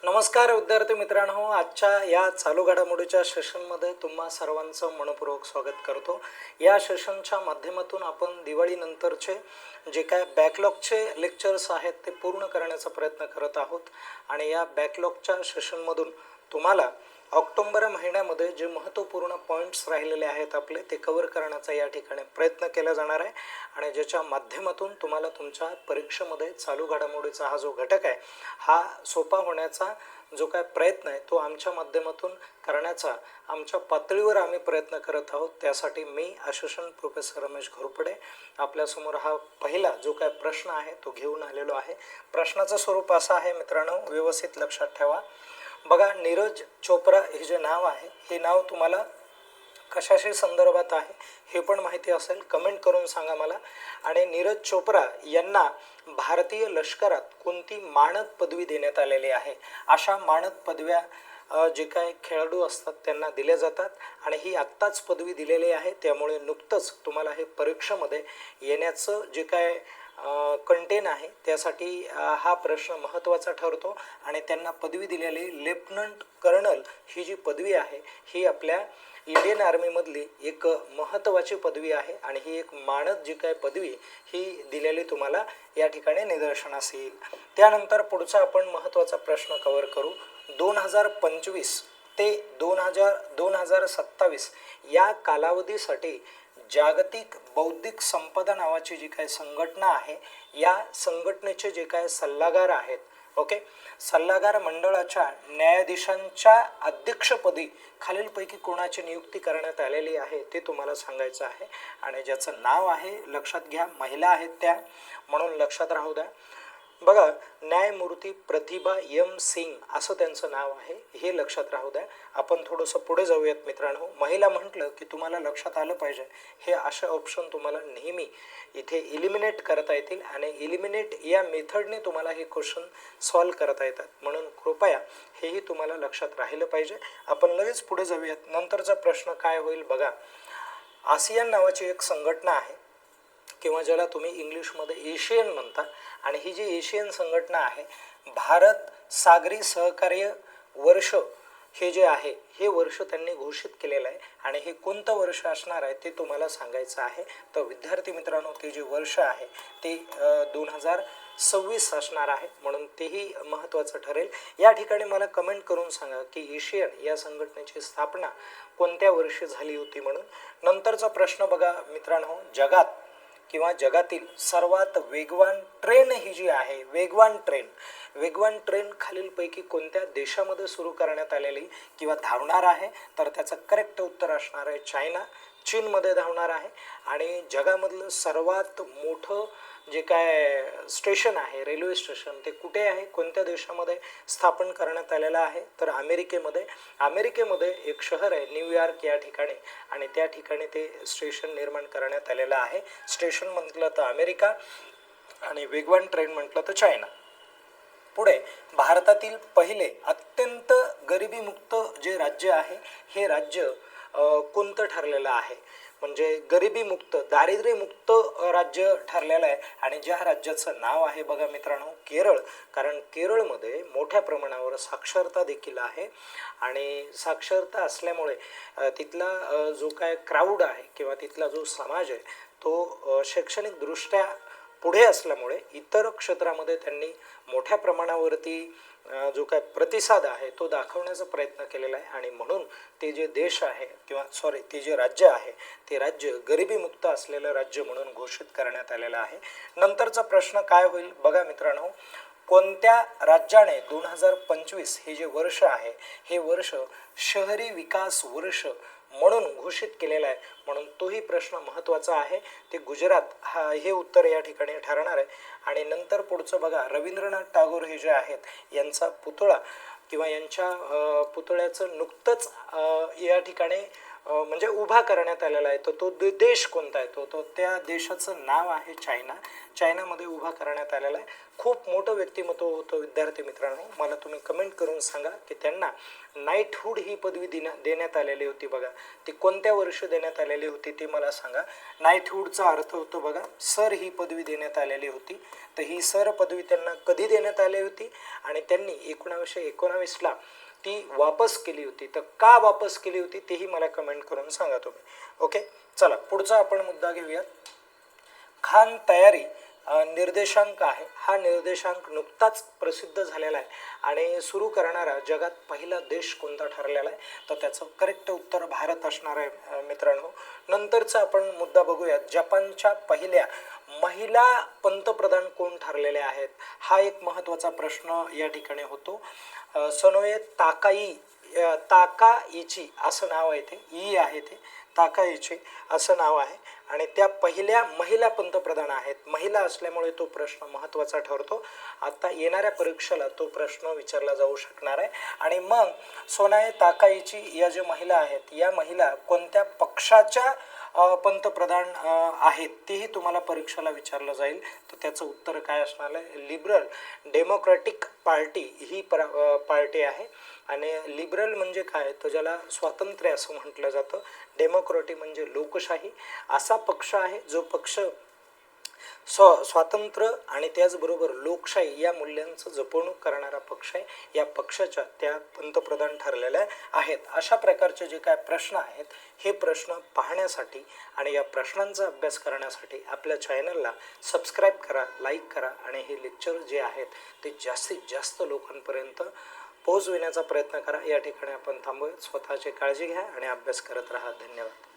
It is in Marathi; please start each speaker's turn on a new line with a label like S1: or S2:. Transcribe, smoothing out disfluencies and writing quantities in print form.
S1: नमस्कार विद्यार्थी मित्रांनो, आजच्या या चालू घडामोडीच्या सेशनमध्ये तुम्हा सर्वांचं मनपूर्वक स्वागत करतो। या सेशनच्या माध्यमातून आपण दिवाळीनंतरचे जे काय बॅकलॉगचे लेक्चर्स आहेत ते पूर्ण करण्याचा प्रयत्न करत आहोत आणि या बॅकलॉगच्या सेशनमधून तुम्हाला ऑक्टोबर महिन्यामध्ये जे महत्त्वपूर्ण पॉईंट्स राहिलेले आहेत आपले ते कव्हर करण्याचा या ठिकाणी प्रयत्न केला जाणार आहे आणि ज्याच्या माध्यमातून तुम्हाला तुमच्या परीक्षेमध्ये चालू घडामोडीचा हा जो घटक आहे हा सोपा होण्याचा जो काय प्रयत्न आहे तो आमच्या माध्यमातून करण्याचा आमच्या पातळीवर आम्ही प्रयत्न करत आहोत। त्यासाठी मी असिस्टंट प्रोफेसर रमेश घोरपडे आपल्यासमोर हा पहिला जो काय प्रश्न आहे तो घेऊन आलेलो आहे। प्रश्नाचं स्वरूप असं आहे मित्रांनो, व्यवस्थित लक्षात ठेवा। बघा, नीरज चोप्रा हे जे नाव आहे हे नाव तुम्हाला कशाशी संदर्भात आहे हे पण माहिती असेल, कमेंट करून सांगा मला। आणि नीरज चोप्रा यांना भारतीय लष्करात कोणती मानद पदवी देण्यात आलेली आहे? अशा मानद पदव्या जे काय खेळाडू असतात त्यांना दिल्या जातात आणि ही आत्ताच पदवी दिलेली आहे, त्यामुळे नुकतंच तुम्हाला हे परीक्षेमध्ये येण्याचं जे काय कंटेन आहे त्यासाठी हा प्रश्न महत्त्वाचा ठरतो आणि त्यांना पदवी दिलेली लेफ्टनंट कर्नल ही जी पदवी आहे ही आपल्या इंडियन आर्मीमधली एक महत्त्वाची पदवी आहे आणि ही एक मानद जी काय पदवी ही दिलेली तुम्हाला या ठिकाणी निदर्शनास येईल। त्यानंतर पुढचा आपण महत्त्वाचा प्रश्न कव्हर करू। 2025 ते 2027 या कालावधीसाठी जागतिक बौद्धिक संपदा नावाची जी काही संघटना आहे या संघटनेचे जे काय सल्लागार आहेत, ओके, सल्लागार मंडळाच्या न्यायाधीशांच्या अध्यक्षपदी खालीलपैकी कोणाची नियुक्ती करण्यात आलेली आहे ते तुम्हाला सांगायचं आहे आणि ज्याचं नाव आहे लक्षात घ्या, महिला आहेत त्या, म्हणून लक्षात राहू द्या। बघा, न्यायमूर्ती प्रतिभा एम सिंग असं त्यांचं नाव आहे, हे लक्षात राहू द्या। आपण थोडंसं पुढे जाऊयात मित्रांनो। महिला म्हटलं की तुम्हाला लक्षात आलं पाहिजे हे असे ऑप्शन तुम्हाला नेहमी इथे इलिमिनेट करता येतील आणि इलिमिनेट या मेथडने तुम्हाला हे क्वेश्चन सॉल्व करता येतात, म्हणून कृपया हेही तुम्हाला लक्षात राहिलं पाहिजे। आपण लगेच पुढे जाऊयात। नंतरचा प्रश्न काय होईल बघा, आसियान नावाची एक संघटना आहे किंवा ज्याला तुम्ही इंग्लिशमध्ये एशियन म्हणता आणि ही जी एशियन संघटना आहे, भारत सागरी सहकार्य वर्ष हे जे आहे हे वर्ष त्यांनी घोषित केलेलं आहे आणि हे कोणतं वर्ष असणार आहे ते तुम्हाला सांगायचं आहे। तर विद्यार्थी मित्रांनो, ते जे वर्ष आहे ते 2026 असणार आहे, म्हणून तेही महत्त्वाचं ठरेल। या ठिकाणी मला कमेंट करून सांगा की एशियन या संघटनेची स्थापना कोणत्या वर्षी झाली होती म्हणून। नंतरचा प्रश्न बघा मित्रांनो, जगात किंवा जगातील सर्वात वेगवान ट्रेन ही जी आहे, वेगवान ट्रेन खालीलपैकी कोणत्या देशामध्ये सुरू करण्यात आलेली किंवा धावणार आहे? तर त्याचं करेक्ट उत्तर असणार आहे चायना, चीनमध्ये धावणार आहे। आणि जगामधलं सर्वात मोठं जे काय स्टेशन आहे, रेल्वे स्टेशन, ते कुठे आहे, कोणत्या देशामध्ये स्थापन करण्यात आलेलं आहे? तर अमेरिकेमध्ये एक शहर आहे न्यूयॉर्क या ठिकाणी आणि त्या ठिकाणी ते स्टेशन निर्माण करण्यात आलेलं आहे। स्टेशन म्हटलं तर अमेरिका आणि वेगवान ट्रेन म्हटलं तर चायना। पुढे, भारतातील पहिले अत्यंत गरिबीमुक्त जे राज्य आहे हे राज्य कोणतं ठरलेलं आहे? म्हणजे गरिबीमुक्त, दारिद्र्यमुक्त राज्य ठरलेलं आहे आणि ज्या राज्याचं नाव आहे बघा मित्रांनो, केरळ। कारण केरळमध्ये मोठ्या प्रमाणावर साक्षरता देखील आहे आणि साक्षरता असल्यामुळे तिथला जो काय क्राऊड आहे किंवा तिथला जो समाज आहे तो शैक्षणिकदृष्ट्या पुढे असल्यामुळे इतर क्षेत्रामध्ये त्यांनी मोठ्या प्रमाणावरती जो काय प्रतिसाद आहे तो दाखवण्याचा प्रयत्न केलेला आहे आणि म्हणून ते जे देश आहे किंवा ते जे राज्य आहे ते राज्य गरिबीमुक्त असलेलं राज्य म्हणून घोषित करण्यात आलेलं आहे। नंतरचा प्रश्न काय होईल बघा मित्रांनो, कोणत्या राज्याने 2025 हे जे वर्ष आहे हे वर्ष शहरी विकास वर्ष म्हणून घोषित केलेला आहे? म्हणून तोही प्रश्न महत्त्वाचा आहे। ते गुजरात हे उत्तर या ठिकाणी ठरणार आहे। आणि नंतर पुढचं बघा, रवींद्रनाथ टागोर हे जे आहेत यांचा पुतळा किंवा यांच्या पुतळ्याचं नुकतंच या ठिकाणी म्हणजे उभा करण्यात आलेला आहे. तो देश कोणता आहे? तो त्या देशाचं नाव आहे चायना. चायनामध्ये उभा करण्यात आलेला आहे. खूप मोठं व्यक्तिमत्व होतं. विद्यार्थी मित्रांनो, मला तुम्ही कमेंट करून सांगा की त्यांना नाईटहूड ही पदवी देण्यात आलेली होती बघा. ती कोणत्या वर्षी देण्यात आलेली होती ते मला सांगा. नाईटहूडचा अर्थ होतो बघा सर ही पदवी देण्यात आलेली होती. तर ही सर पदवी त्यांना कधी देण्यात आली होती आणि त्यांनी 1919ला ती वापस केली होती. तर का वापस केली होती तेही मला कमेंट करून सांगा तुम्ही. ओके, चला पुढचा आपण मुद्दा घेऊयात. खान तयारी निर्देशांक आहे. हा निर्देशांक नुकताच प्रसिद्ध झालेला आहे आणि सुरू करणारा जगात पहिला देश कोणता ठरलेला आहे? तर त्याचं करेक्ट उत्तर भारत असणार आहे मित्रांनो. नंतरचा आपण मुद्दा बघूयात. जपानच्या पहिल्या महिला पंतप्रधान कोण ठरलेल्या आहेत? हा एक महत्त्वाचा प्रश्न या ठिकाणी होतो. सनोए ताकाइची असं नाव आहे. ते ई आहे, ते ताकाइची असं नाव आहे आणि त्या पहिल्या महिला पंतप्रधान आहेत. महिला असल्यामुळे तो प्रश्न महत्त्वाचा ठरतो. आता येणाऱ्या परीक्षेला तो प्रश्न विचारला जाऊ शकणार आहे. आणि मग सोनाए ताकाइची या ज्या महिला आहेत, या महिला कोणत्या पक्षाच्या पंतप्रधान आहेत तेही तुम्हाला परीक्षेला विचारलं जाईल. तर त्याचं उत्तर काय असणार आहे? लिबरल डेमोक्रॅटिक पार्टी ही पार्टी आहे. आणि लिबरल म्हणजे काय? तर ज्याला स्वातंत्र्य असं म्हटलं जातं. डेमोक्रॅटिक म्हणजे लोकशाही. असा पक्ष आहे जो पक्ष स्वातंत्र्य आणि त्याचबरोबर लोकशाही या मूल्यांचं जपणूक करणारा पक्ष आहे. या पक्षाच्या त्या पंतप्रधान ठरलेल्या आहेत. अशा प्रकारचे जे काय प्रश्न आहेत, हे प्रश्न पाहण्यासाठी आणि या प्रश्नांचा अभ्यास करण्यासाठी आपल्या चॅनलला सबस्क्राईब करा, लाईक करा आणि हे लेक्चर जे आहेत ते जास्तीत जास्त लोकांपर्यंत पोहोचविण्याचा प्रयत्न करा. या ठिकाणी आपण थांबूया. स्वतःची काळजी घ्या आणि अभ्यास करत राहा. धन्यवाद.